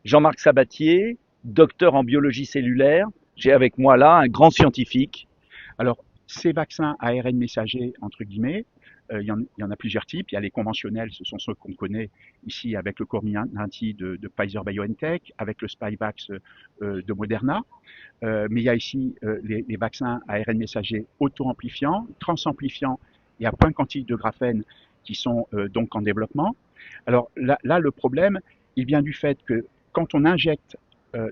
Jean-Marc Sabatier, docteur en biologie cellulaire. J'ai avec moi là un grand scientifique. Alors, ces vaccins à ARN messager, entre guillemets, il y en a plusieurs types. Il y a les conventionnels, ce sont ceux qu'on connaît ici avec le Comirnaty de Pfizer-BioNTech, avec le Spikevax de Moderna. Mais il y a ici les vaccins à ARN messager auto-amplifiants, transamplifiants et à point quantique de graphène qui sont donc en développement. Alors là, le problème, il vient du fait que quand on injecte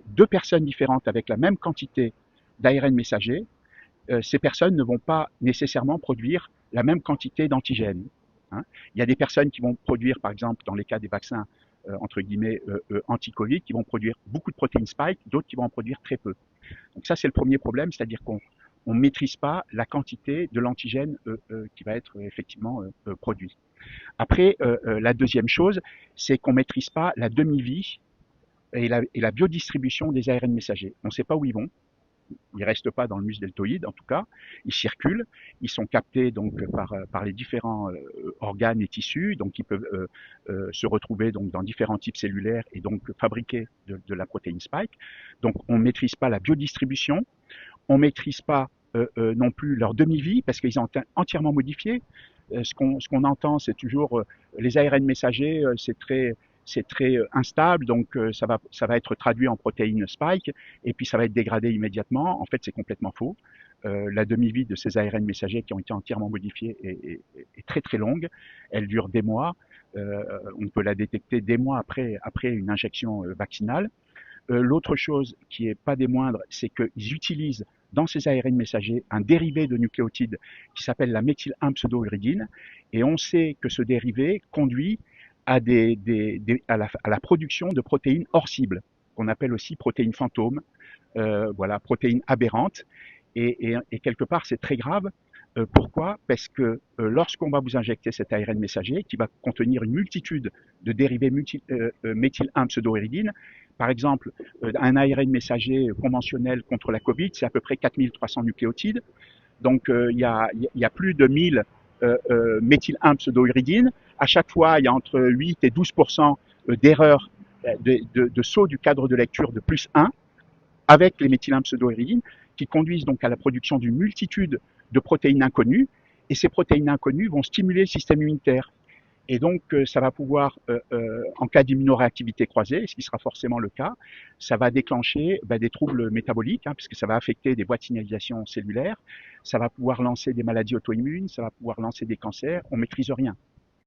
deux personnes différentes avec la même quantité d'ARN messager, ces personnes ne vont pas nécessairement produire la même quantité d'antigènes. Hein. Il y a des personnes qui vont produire, par exemple, dans les cas des vaccins entre guillemets anti-Covid, qui vont produire beaucoup de protéines spike, d'autres qui vont en produire très peu. Donc ça, c'est le premier problème, c'est-à-dire qu'on ne maîtrise pas la quantité de l'antigène qui va être effectivement produit. Après, la deuxième chose, c'est qu'on ne maîtrise pas la demi-vie et la biodistribution des ARN messagers. On ne sait pas où ils vont. Ils restent pas dans le muscle deltoïde, en tout cas. Ils circulent. Ils sont captés donc par les différents organes et tissus. Donc, ils peuvent se retrouver donc dans différents types cellulaires et donc fabriquer de la protéine spike. Donc, on ne maîtrise pas la biodistribution. On ne maîtrise pas non plus leur demi-vie parce qu'ils sont entièrement modifiés. Ce qu'on entend, c'est toujours les ARN messagers, c'est très instable, donc ça va être traduit en protéines spike, et puis ça va être dégradé immédiatement. En fait, c'est complètement faux. La demi-vie de ces ARN messagers qui ont été entièrement modifiés est très très longue. Elle dure des mois. On peut la détecter des mois après une injection vaccinale. L'autre chose qui est pas des moindres, c'est qu'ils utilisent dans ces ARN messagers un dérivé de nucléotide qui s'appelle la méthyl-1-pseudouridine, et on sait que ce dérivé conduit à la production de protéines hors cible, qu'on appelle aussi protéines fantômes, voilà, protéines aberrantes, et quelque part c'est très grave. Pourquoi? Parce que lorsqu'on va vous injecter cet ARN messager qui va contenir une multitude de dérivés méthyl-1-pseudouridine, par exemple, un ARN messager conventionnel contre la Covid, c'est à peu près 4300 nucléotides. Donc, il y a plus de 1000 méthyl-1-pseudouridine. À chaque fois, il y a entre 8 et 12% d'erreurs de saut du cadre de lecture de plus 1 avec les méthylènes qui conduisent donc à la production d'une multitude de protéines inconnues. Et ces protéines inconnues vont stimuler le système immunitaire. Et donc, ça va pouvoir, en cas d'immunoréactivité croisée, ce qui sera forcément le cas, ça va déclencher des troubles métaboliques, puisque ça va affecter des voies de signalisation cellulaire, ça va pouvoir lancer des maladies auto-immunes, ça va pouvoir lancer des cancers, on ne maîtrise rien.